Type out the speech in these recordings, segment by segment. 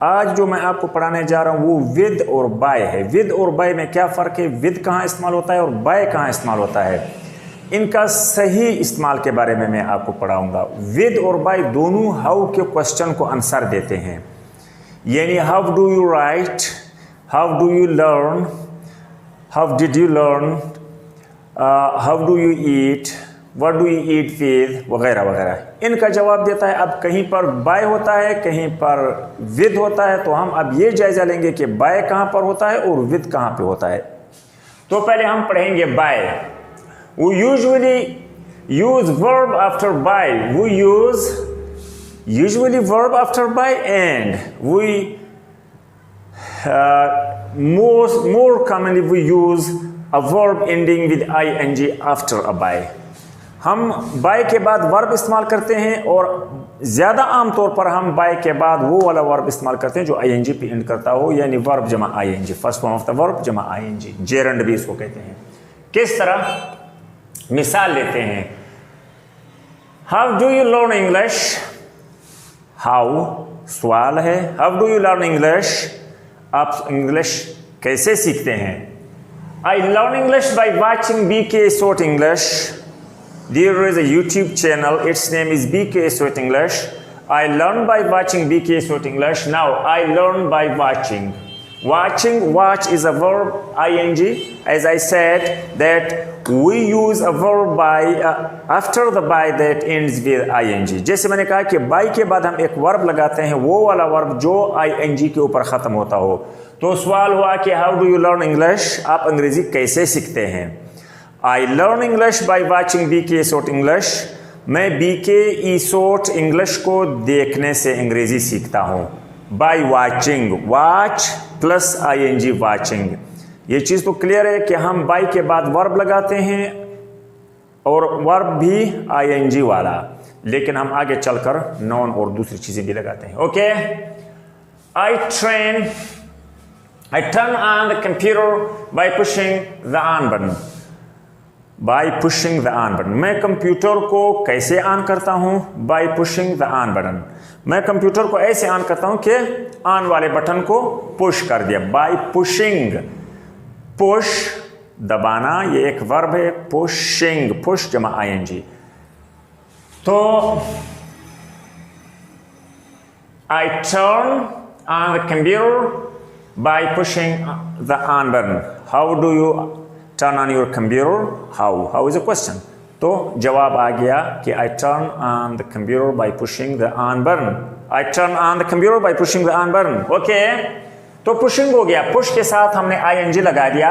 आज जो मैं आपको पढ़ाने जा रहा हूँ वो विद और बाय है। विद और बाय में क्या फ़र्क है, विद कहाँ इस्तेमाल होता है और बाय कहाँ इस्तेमाल होता है, इनका सही इस्तेमाल के बारे में मैं आपको पढ़ाऊँगा। विद और बाय दोनों हाउ के क्वेश्चन को आंसर देते हैं, यानी how do you right, how do you learn, how did you learn, how do you eat, what do you eat with, वगैरह वगैरह, इनका जवाब देता है। अब कहीं पर बाय होता है, कहीं पर विद होता है, तो हम अब ये जायजा लेंगे कि बाय कहाँ पर होता है और विद कहाँ पे होता है। तो पहले हम पढ़ेंगे by. We usually use verb after by, we use usually verb after by and we more commonly we use a verb ending with ing after a by। हम बाय के बाद वर्ब इस्तेमाल करते हैं और ज़्यादा आमतौर पर हम बाय के बाद वो वाला वर्ब इस्तेमाल करते हैं जो आईएनजी पे एंड करता हो, यानी वर्ब जमा ING, first form of the verb जमा आईएनजी, जेरंड भी इसको कहते हैं। किस तरह, मिसाल लेते हैं। How do you learn English, how सवाल है, how do you learn English, आप इंग्लिश कैसे सीखते हैं। I learn English by watching BK Short English। There is a YouTube channel, its name is BK Short English। I learn by watching BK Short English। Now I learn by watching। Watching, watch is a verb ing, as I said that we use a verb by after the by that ends with ing। जैसे मैंने कहा कि by के बाद हम एक verb लगाते हैं, वो वाला वर्ब जो ing के ऊपर ख़त्म होता हो। तो सवाल हुआ कि how do you learn English, आप अंग्रेज़ी कैसे सीखते हैं। I learn English by watching BK Short English। मैं BK Short English को देखने से अंग्रेज़ी सीखता हूँ। By watching, watch plus ing watching. ये चीज़ तो क्लियर है कि हम बाई के बाद वर्ब लगाते हैं और वर्ब भी ing वाला, लेकिन हम आगे चलकर नॉन और दूसरी चीज़ें भी लगाते हैं। Okay, I turn on the computer by pushing the on button। By pushing the on button, मैं कंप्यूटर को कैसे ऑन करता हूँ, by pushing the on button। मैं कंप्यूटर को ऐसे ऑन करता हूँ कि ऑन वाले बटन को पुश कर दिया, by pushing। पुश दबाना, ये एक वर्ब है, pushing, पुश जमा ing। तो I turn on the computer by pushing the on button। How do you turn on your computer? How is a question। तो जवाब आ गया कि I turn on the computer by pushing the on button। I turn on the computer by pushing the on button। Okay, तो pushing हो गया, push के साथ हमने ing लगा दिया।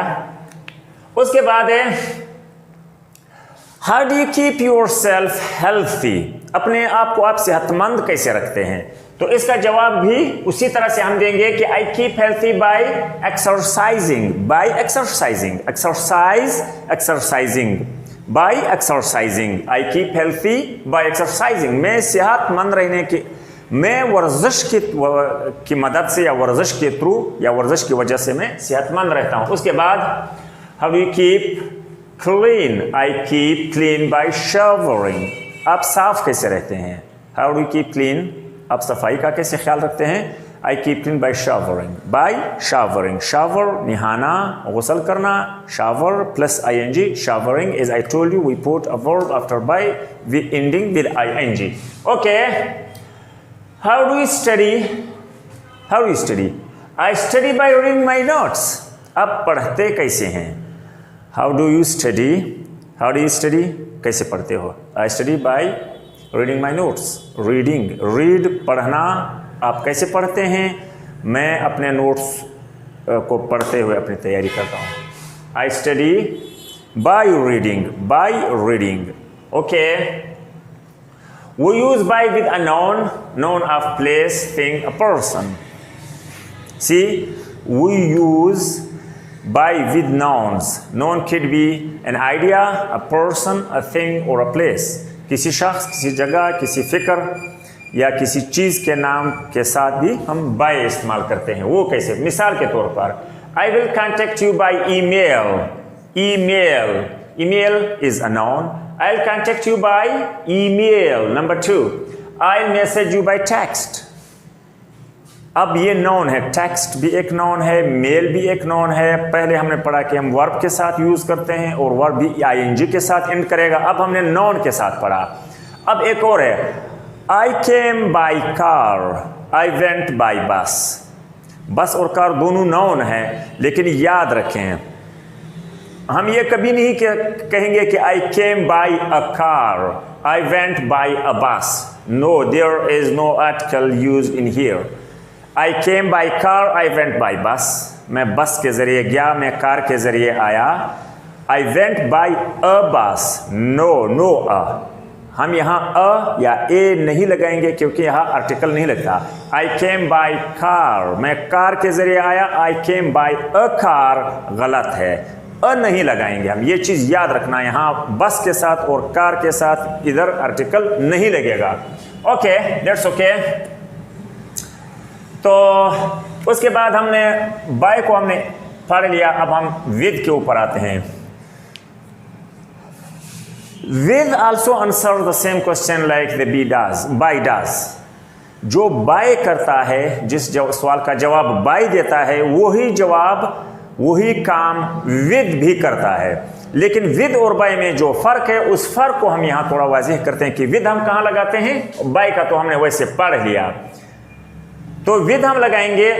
उसके बाद है How do you keep yourself healthy? अपने आप को आप सेहतमंद कैसे रखते हैं। तो इसका जवाब भी उसी तरह से हम देंगे कि I keep healthy by exercising। by exercising, exercising, by exercising। I keep healthy by exercising। मैं सेहतमंद रहने की, मैं वर्जिश की मदद से या वर्जिश के थ्रू या वर्जिश की वजह से मैं सेहतमंद रहता हूँ। उसके बाद How do you keep clean? I keep clean by showering। आप साफ कैसे रहते हैं। How do you keep clean? आप सफाई का कैसे ख्याल रखते हैं। I keep clean by showering। by showering, shower नहाना, गुसल करना, shower plus ing, showering, as I told you we put a verb after by with ending with ing। okay, how do you study? How do you study? I study by reading my notes। आप पढ़ते कैसे हैं। How do you study? How do you study? कैसे पढ़ते हो। I study by reading my notes। reading, read पढ़ना, आप कैसे पढ़ते हैं। मैं अपने नोट्स को पढ़ते हुए अपनी तैयारी करता हूँ। I study by reading, by reading। okay, we use by with a noun, noun of place, thing, a person। see, we use by with nouns। noun could be an idea, a person, a thing or a place। किसी शख्स, किसी जगह, किसी फिक्र या किसी चीज़ के नाम के साथ भी हम बाय इस्तेमाल करते हैं। वो कैसे, मिसाल के तौर पर I will contact you by email। email, email is a noun। I'll contact you by email। number 2, I'll message you by text। अब ये नाउन है, टेक्स्ट भी एक नाउन है, मेल भी एक नाउन है। पहले हमने पढ़ा कि हम वर्ब के साथ यूज करते हैं और वर्ब भी आईएनजी के साथ एंड करेगा। अब हमने नाउन के साथ पढ़ा। अब एक और है, I came by car, I went by bus. बस और कार दोनों नाउन है, लेकिन याद रखें हम ये कभी नहीं कहेंगे कि I came by a car, I went by a bus. No, there is no article use in here. I came by car, I went by bus. मैं बस के जरिए गया, मैं कार के जरिए आया। आई went by a bus. No अ। हम यहाँ अ या ए नहीं लगाएंगे क्योंकि यहाँ आर्टिकल नहीं लगता। आई केम बाई कार, मैं कार के जरिए आया। आई केम बाई अ कार गलत है, अ नहीं लगाएंगे हम। ये चीज़ याद रखना, यहाँ बस के साथ और कार के साथ इधर आर्टिकल नहीं लगेगा। Okay, that's okay. तो उसके बाद हमने बाय को हमने पढ़ लिया। अब हम विद के ऊपर आते हैं। With also answer the same question like the be does, by does. जो बाय करता है, जिस सवाल का जवाब बाय देता है, वही काम विद भी करता है। लेकिन विद और बाय में जो फर्क है, उस फर्क को हम यहां थोड़ा वाज़ेह करते हैं कि विद हम कहां लगाते हैं, बाय का तो हमने वैसे पढ़ लिया। तो विद हम लगाएंगे,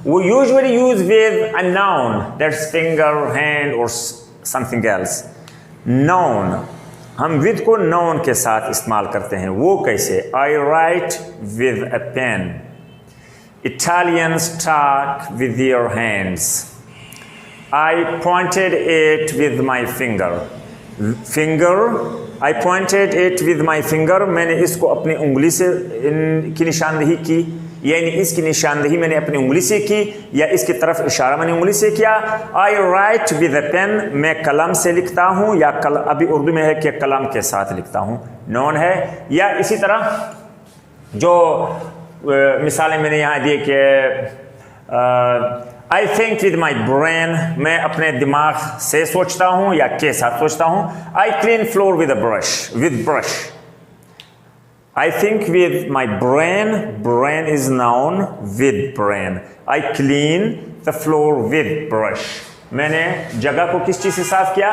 वो usually use with a noun that's finger, hand और समथिंग एल्स। नाउन, हम विद को नाउन के साथ इस्तेमाल करते हैं। वो कैसे? I write with a pen, Italians talk with their hands. I pointed it with my finger. Finger, I pointed it with my finger. मैंने इसको अपनी उंगली से की निशानदेही की, यानी इसकी निशानदेही मैंने अपनी उंगली से की, या इसकी तरफ इशारा मैंने उंगली से किया। I write with a pen, मैं कलम से लिखता हूँ, या अभी उर्दू में है कि कलम के साथ लिखता हूँ, नॉन है। या इसी तरह जो मिसालें मैंने यहाँ दी कि I think with my brain, मैं अपने दिमाग से सोचता हूँ या के साथ सोचता हूँ। I clean floor with brush. I think with my brain, brain is noun, with brain. I clean the floor with brush. मैंने जगह को किस चीज़ से साफ किया?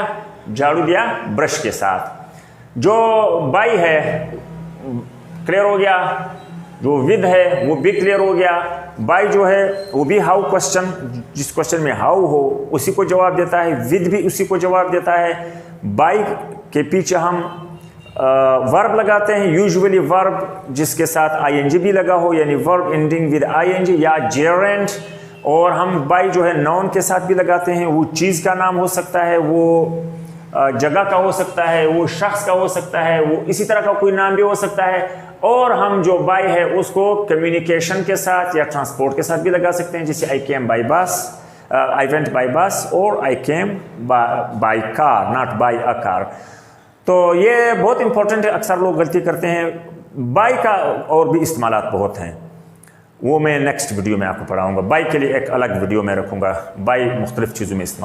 झाड़ू दिया, ब्रश के साथ। जो बाई है क्लियर हो गया, जो विद है वो भी क्लियर हो गया। बाय जो है वो भी हाउ क्वेश्चन, जिस क्वेश्चन में हाउ हो उसी को जवाब देता है। विद भी उसी को जवाब देता है। बाय के पीछे हम वर्ब लगाते हैं, यूजुअली वर्ब जिसके साथ आईएनजी भी लगा हो, यानी वर्ब एंडिंग विद आईएनजी या जेरेंट। और हम बाय जो है नाउन के साथ भी लगाते हैं। वो चीज़ का नाम हो सकता है, वो जगह का हो सकता है, वो शख्स का हो सकता है, वो इसी तरह का कोई नाम भी हो सकता है। और हम जो बाय है उसको कम्युनिकेशन के साथ या ट्रांसपोर्ट के साथ भी लगा सकते हैं, जैसे आई केम बाय बस, आई वेंट बाय बस, और I came by car, not by a car. तो ये बहुत इंपॉर्टेंट है, अक्सर लोग गलती करते हैं। बाय का और भी इस्तेमालात बहुत हैं, वो मैं नेक्स्ट वीडियो में आपको पढ़ाऊंगा। बाय के लिए एक अलग वीडियो में रखूंगा, बाय मुख्तलिफ चीज़ों में इस्तेमाल।